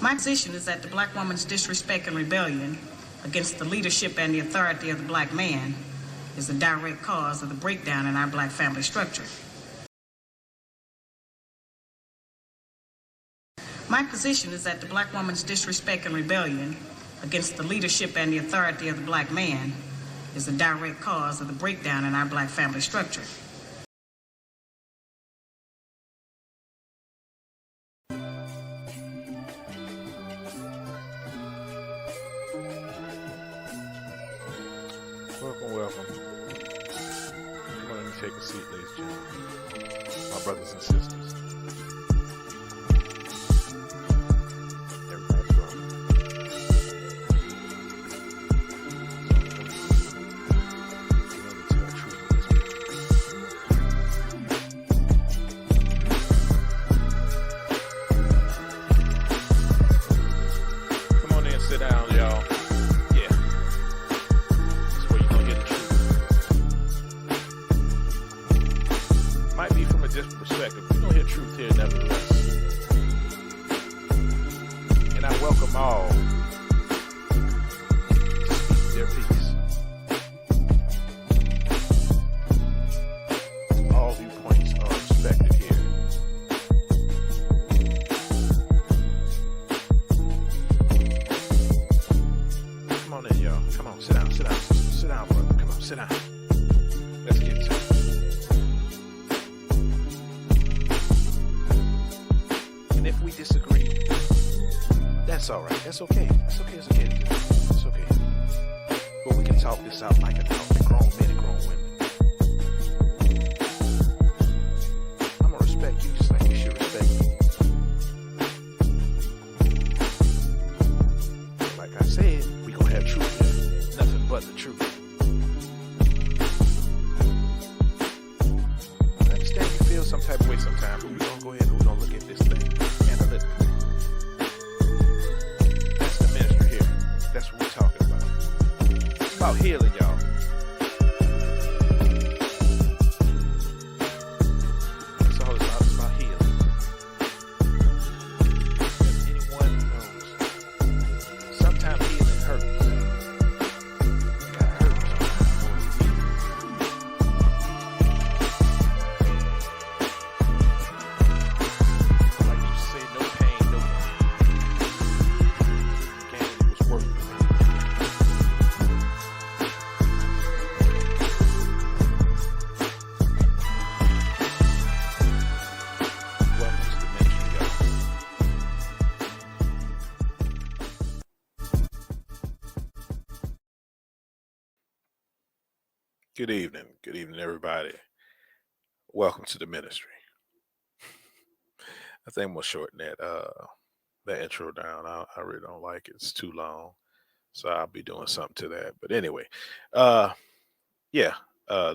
My position is that the black woman's disrespect and rebellion against the leadership and the authority of the black man is the direct cause of the breakdown in our black family structure. My position is that the black woman's disrespect and rebellion against the leadership and the authority of the black man is the direct cause of the breakdown in our black family structure. Welcome. Come on, let me take a seat, ladies and gentlemen. My brothers and sisters. Everybody's welcome. Come on in, sit down, y'all. Might be from a different perspective. We're gonna hear truth here nevertheless. And I welcome all to speak their piece. All viewpoints are respected here. Come on in, y'all. Come on, sit down, sit down, brother. Come on, sit down. Let's get to it. And if we disagree, that's all right. That's okay. It's okay to do. It's okay. But we can talk this out like adults, grown men and grown women. I'm gonna respect you just like you should respect me. Like I said, we gonna have truth here. Nothing but the truth. I understand you feel some type of way sometimes, but we're gonna go ahead and we're gonna look at this thing analytically. That's the ministry here. That's what we're talking about. It's about healing, y'all. That's all it's about. It's about healing. As anyone knows, sometimes healing hurts. It gotta hurt sometimes. Like you say, no pain, no gain. It was worth it. Welcome to the ministry, y'all. Good evening, everybody. Welcome to the ministry. I think I'm gonna shorten that intro down. I really don't like it. It's too long, so I'll be doing something to that. But anyway,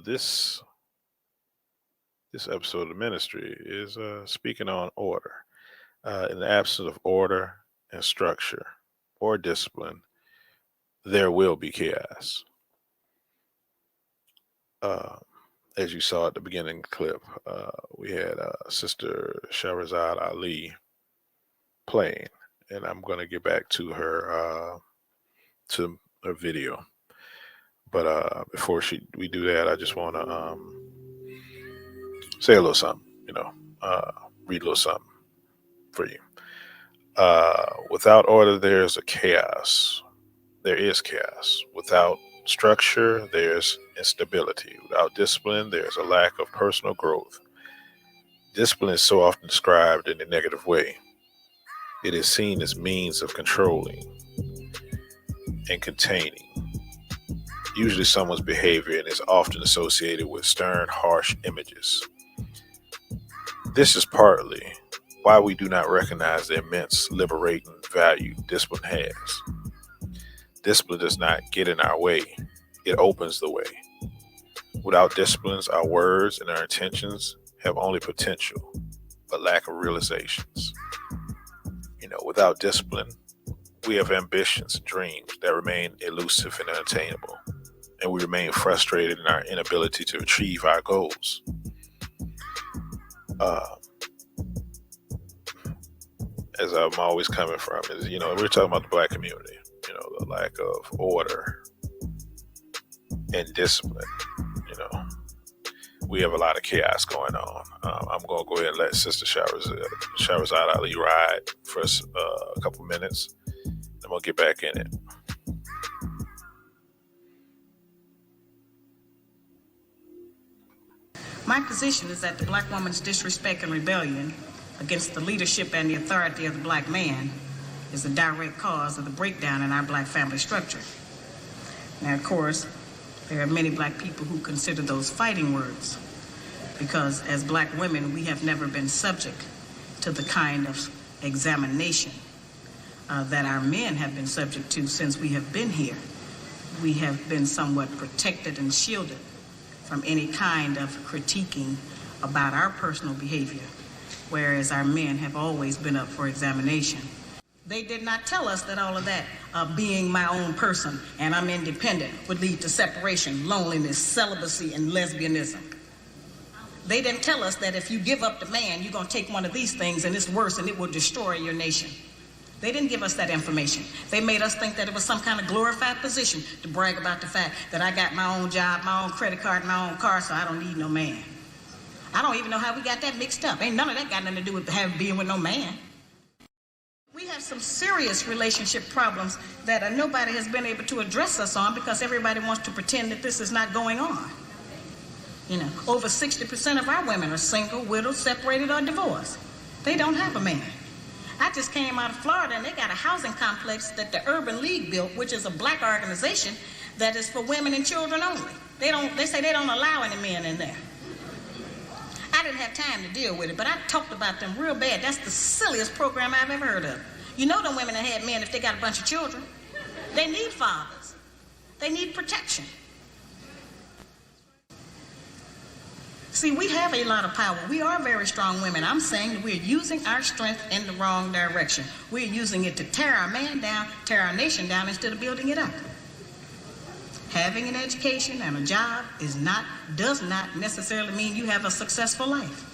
this episode of the ministry is speaking on order. In the absence of order and structure or discipline, there will be chaos. As you saw at the beginning of the clip, we had Sister Shahrazad Ali playing, and I'm going to get back to her video. But before we do that, I just want to say a little something, read a little something for you. Without order, there's a chaos. There is chaos. Without structure, there's instability. Without discipline, there's a lack of personal growth. Discipline is so often described in a negative way. It is seen as means of controlling and containing, usually someone's behavior, and is often associated with stern, harsh images. This is partly why we do not recognize the immense liberating value discipline has. Discipline does not get in our way. It opens the way. Without disciplines, our words and our intentions have only potential, but lack of realizations. Without discipline, we have ambitions and dreams that remain elusive and unattainable, and we remain frustrated in our inability to achieve our goals. as I'm always coming from, is, we're talking about the black community, the lack of order and discipline. We have a lot of chaos going on. I'm going to go ahead and let Sister Shahrazad Ali ride for a couple minutes. I'm going to get back in it. My position is that the black woman's disrespect and rebellion against the leadership and the authority of the black man is a direct cause of the breakdown in our black family structure. Now, of course, there are many black people who consider those fighting words because as black women, we have never been subject to the kind of examination that our men have been subject to since we have been here. We have been somewhat protected and shielded from any kind of critiquing about our personal behavior, whereas our men have always been up for examination. They did not tell us that all of that, being my own person and I'm independent, would lead to separation, loneliness, celibacy, and lesbianism. They didn't tell us that if you give up the man, you're going to take one of these things and it's worse and it will destroy your nation. They didn't give us that information. They made us think that it was some kind of glorified position to brag about the fact that I got my own job, my own credit card, my own car, so I don't need no man. I don't even know how we got that mixed up. Ain't none of that got nothing to do with being with no man. We have some serious relationship problems that nobody has been able to address us on because everybody wants to pretend that this is not going on. Over 60% of our women are single, widowed, separated, or divorced. They don't have a man. I just came out of Florida and they got a housing complex that the Urban League built, which is a black organization that is for women and children only. They say they don't allow any men in there. I didn't have time to deal with it, but I talked about them real bad. That's the silliest program I've ever heard of. Them women that had men if they got a bunch of children. They need fathers. They need protection. See, we have a lot of power. We are very strong women. I'm saying that we're using our strength in the wrong direction. We're using it to tear our man down, tear our nation down instead of building it up. Having an education and a job does not necessarily mean you have a successful life.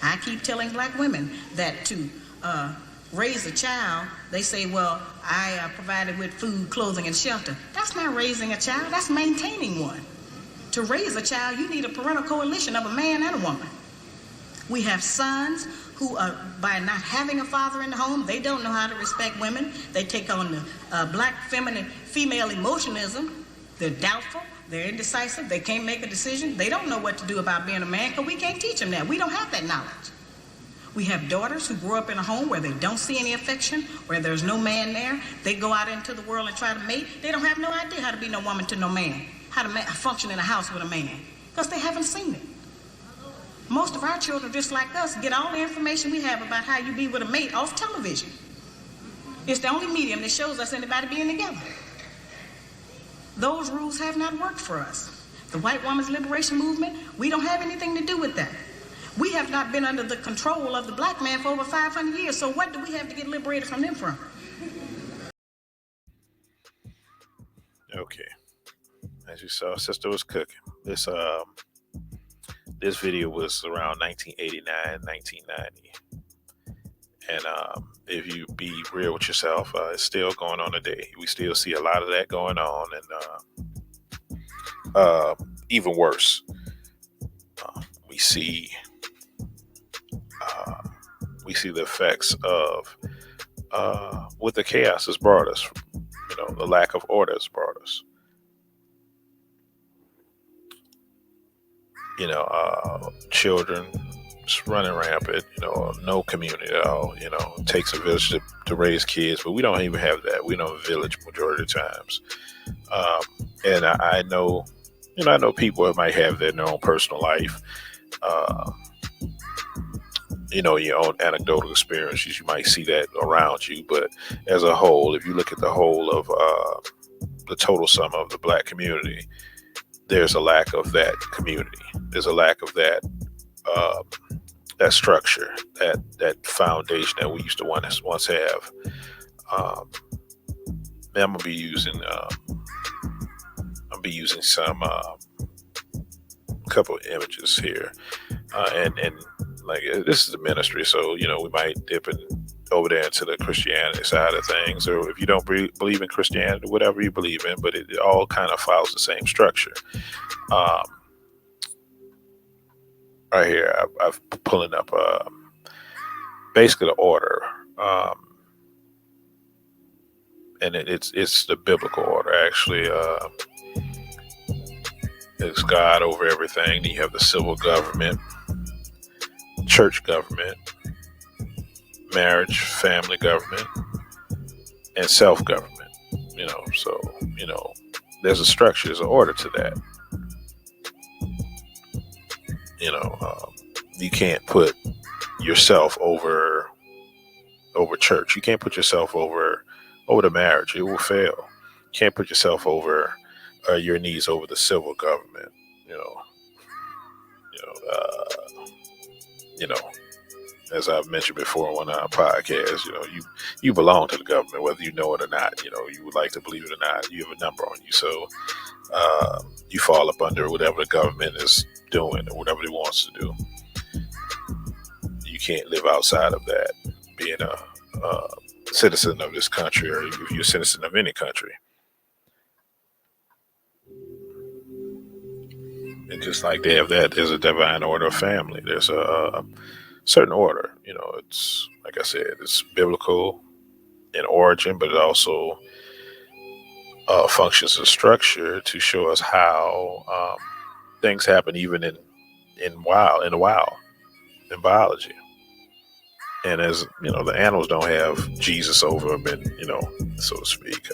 I keep telling black women that to raise a child, they say, well, I provided with food, clothing, and shelter. That's not raising a child, that's maintaining one. To raise a child, you need a parental coalition of a man and a woman. We have sons who, by not having a father in the home, they don't know how to respect women. They take on the black female emotionalism. They're doubtful. They're indecisive. They can't make a decision. They don't know what to do about being a man because we can't teach them that. We don't have that knowledge. We have daughters who grow up in a home where they don't see any affection, where there's no man there. They go out into the world and try to mate. They don't have no idea how to be no woman to no man, how to function in a house with a man, because they haven't seen it. Most of our children, just like us, get all the information we have about how you be with a mate off television. It's the only medium that shows us anybody being together. Those rules have not worked for us. The white woman's liberation movement, we don't have anything to do with that. We have not been under the control of the black man for over 500 years, so what do we have to get liberated from them from? Okay. As you saw, Sister was cooking. This video was around 1989, 1990. And if you be real with yourself, it's still going on today. We still see a lot of that going on, and even worse, we see the effects of what the chaos has brought us. The lack of order has brought us. Children just running rampant, no community at all. It takes a village to raise kids, but we don't even have that. We don't have a village majority of the times. And I know, I know people that might have that in their own personal life. Your own anecdotal experiences, you might see that around you. But as a whole, if you look at the whole of the total sum of the black community, there's a lack of that community. There's a lack of that that structure, that foundation that we used to once have. I'm gonna be using some couple of images here, and like this is a ministry, so we might dip in over there into the Christianity side of things, or if you don't believe in Christianity, whatever you believe in, but it all kind of follows the same structure. Right here, I've pulling up basically the order, and it's the biblical order actually. It's God over everything. Then you have the civil government, church government, marriage, family government, and self-government. So there's a structure, there's an order to that. You can't put yourself over church. You can't put yourself over the marriage. It will fail. You can't put yourself over your needs over the civil government. As I've mentioned before on our podcast, you belong to the government, whether you know it or not. You would like to believe it or not. You have a number on you, so you fall up under whatever the government is doing or whatever it wants to do. You can't live outside of that. Being a citizen of this country, or if you're a citizen of any country. And just like they have that, there's a divine order of family. There's a certain order. It's like I said, it's biblical in origin, but it also functions as structure to show us how things happen, even in biology. And as the animals don't have Jesus over them, and so to speak,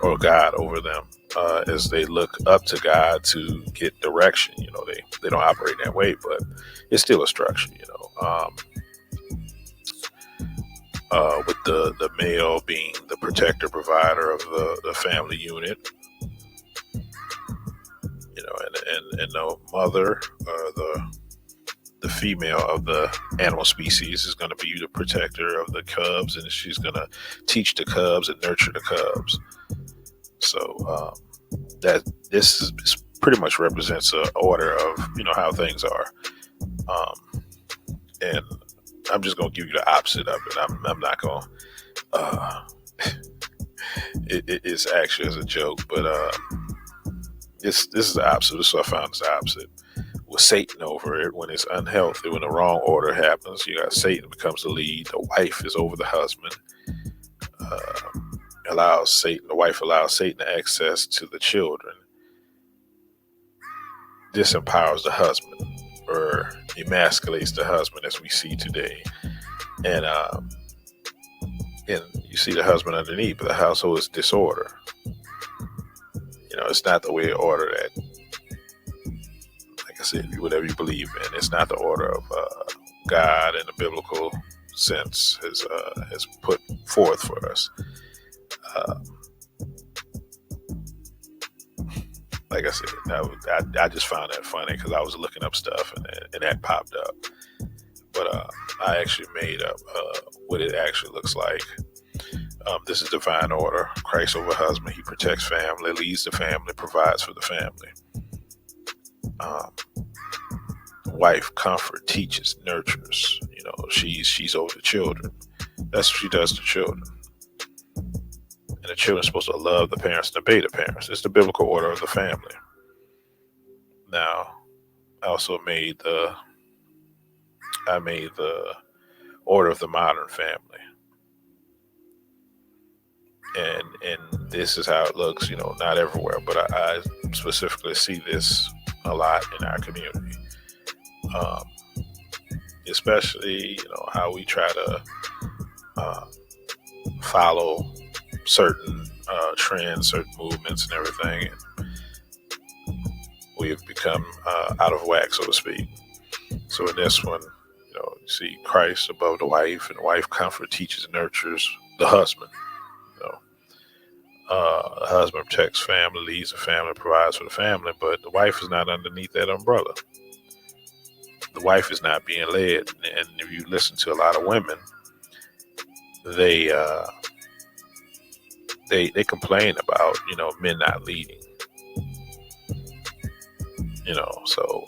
or God over them, as they look up to God to get direction. They don't operate that way, but it's still a structure. With the male being the protector, provider of the family unit, and the mother, the female of the animal species, is going to be the protector of the cubs, and she's going to teach the cubs and nurture the cubs. So that this is pretty much represents an order of how things are, and I'm just going to give you the opposite of it. I'm not going to it's actually as a joke, but this is the opposite. This is what I found is the opposite. With Satan over it, when it's unhealthy, when the wrong order happens, you got Satan becomes the lead. The wife is over the husband. The wife allows Satan access to the children. Disempowers the husband, or emasculates the husband, as we see today. And you see the husband underneath, but the household is disorder. It's not the way order that, like I said, whatever you believe in, it's not the order of God in the biblical sense has put forth for us. Like I said, I just found that funny because I was looking up stuff and that popped up. But I actually made up what it actually looks like. This is divine order. Christ over husband. He protects family, leads the family, provides for the family. Wife, comfort, teaches, nurtures. She's over the children. That's what she does to children. And the children are supposed to love the parents and obey the parents. It's the biblical order of the family. Now, I also made the order of the modern family. And this is how it looks, not everywhere, but I specifically see this a lot in our community. Especially, how we try to follow certain trends, certain movements and everything. And we have become out of whack, so to speak. So in this one, you see Christ above the wife, and the wife comfort, teaches, and nurtures the husband. The husband protects family, leads the family, provides for the family, but the wife is not underneath that umbrella. The wife is not being led. And if you listen to a lot of women, they complain about, men not leading. So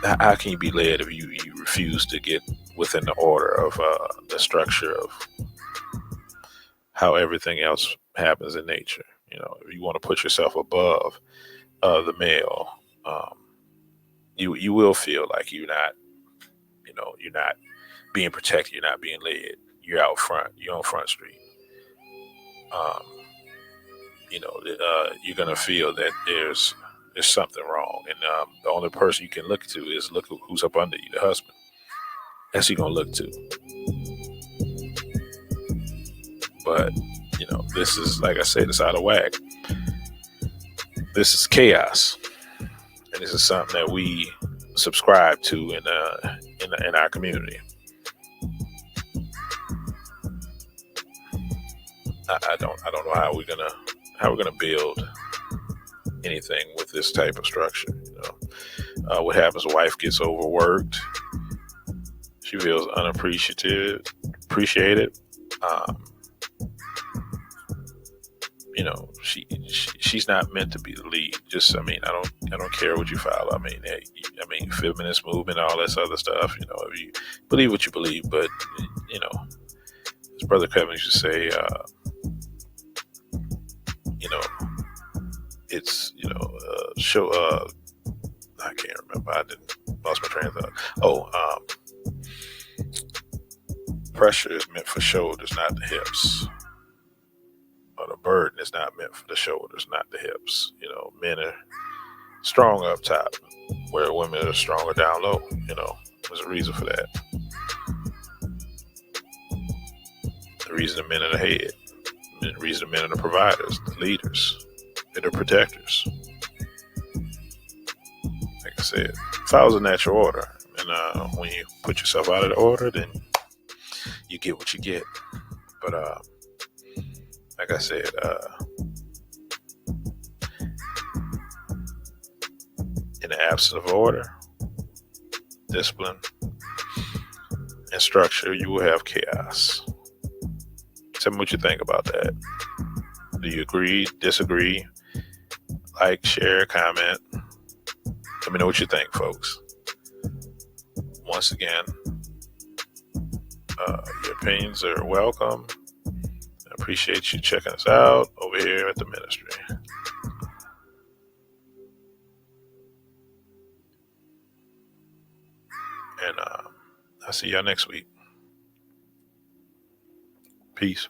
how can you be led if you refuse to get within the order of the structure of how everything else happens in nature. If you want to put yourself above the male, you will feel like you're not being protected, you're not being led. You're out front, you're on Front Street. You're gonna feel that there's something wrong, and the only person you can look to is look who's up under you, the husband. That's who you're gonna look to. But this is, like I said, it's out of whack. This is chaos, and this is something that we subscribe to in our community. I don't know how we're gonna build anything with this type of structure. What happens? A wife gets overworked. She feels appreciated. She's not meant to be the lead. I don't care what you follow. Feminist movement, all this other stuff. If you believe what you believe, but as Brother Kevin used to say, it's show. I can't remember. I lost my train of thought. Pressure is meant for shoulders, not the hips. Or the burden is not meant for the shoulders, not the hips. Men are strong up top, where women are stronger down low. There's a reason for that. The reason the men are the head. The reason the men are the providers, the leaders. They're the protectors. Like I said, follows a natural order. And when you put yourself out of the order, then you get what you get. But like I said, in the absence of order, discipline, and structure, you will have chaos. Tell me what you think about that. Do you agree, disagree? Like, share, comment. Let me know what you think, folks. Once again, your opinions are welcome. I appreciate you checking us out over here at the ministry. And I'll see y'all next week. Peace.